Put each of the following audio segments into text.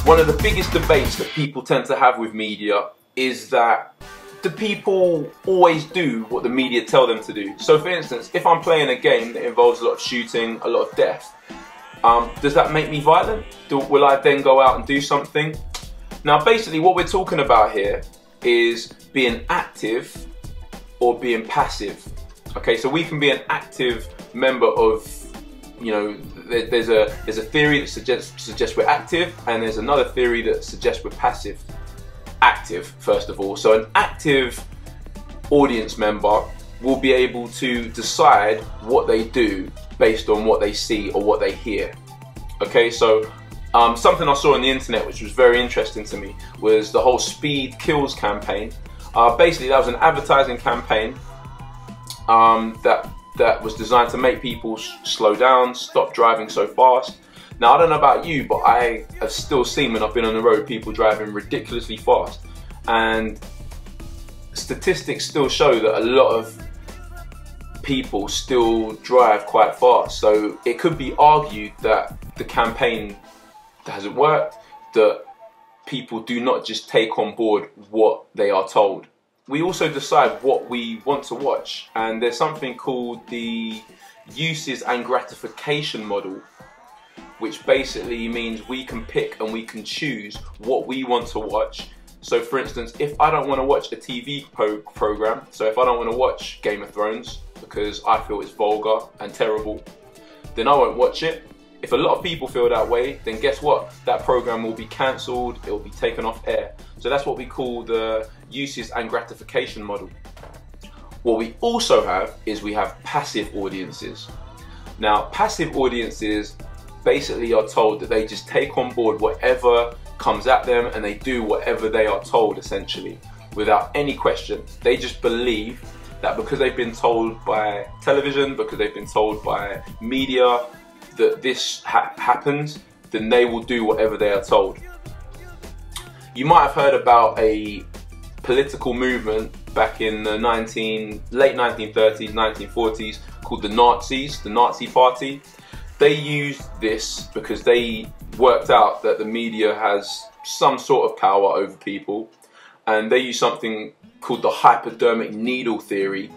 One of the biggest debates that people tend to have with media is that do people always do what the media tell them to do? So for instance, if I'm playing a game that involves a lot of shooting, a lot of death, does that make me violent? Will I then go out and do something? Now basically what we're talking about here is being active or being passive. Okay, so we can be an active member of, you know, there's a theory that suggests we're active, and there's another theory that suggests we're passive. Active, first of all. So an active audience member will be able to decide what they do based on what they see or what they hear. Okay, so something I saw on the internet which was very interesting to me was the whole Speed Kills campaign. Basically that was an advertising campaign that was designed to make people slow down, stop driving so fast. Now I don't know about you, but I have still seen when I've been on the road people driving ridiculously fast, and statistics still show that a lot of people still drive quite fast. So it could be argued that the campaign hasn't worked, that people do not just take on board what they are told. We also decide what we want to watch, and there's something called the uses and gratification model, which basically means we can pick and we can choose what we want to watch. So for instance, if I don't want to watch a TV program, so if I don't want to watch Game of Thrones because I feel it's vulgar and terrible, then I won't watch it. If a lot of people feel that way, then guess what? That program will be cancelled, it will be taken off air. So that's what we call the uses and gratification model. What we also have is we have passive audiences. Now, passive audiences basically are told that they just take on board whatever comes at them and they do whatever they are told, essentially, without any question. They just believe that because they've been told by television, because they've been told by media that this happens, then they will do whatever they are told. You might have heard about a political movement back in the late 1930s, 1940s called the Nazis, the Nazi Party. They used this because they worked out that the media has some sort of power over people, and they use something called the hypodermic needle theory,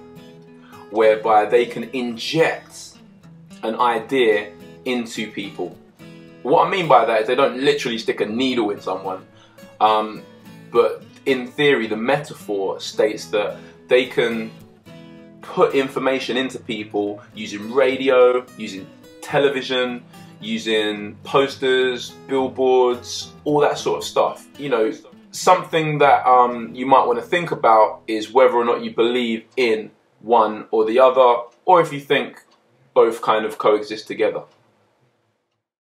whereby they can inject an idea into people. What I mean by that is they don't literally stick a needle in someone, but in theory the metaphor states that they can put information into people using radio, using television, using posters, billboards, all that sort of stuff. You know, something that you might want to think about is whether or not you believe in one or the other, or if you think both kind of coexist together.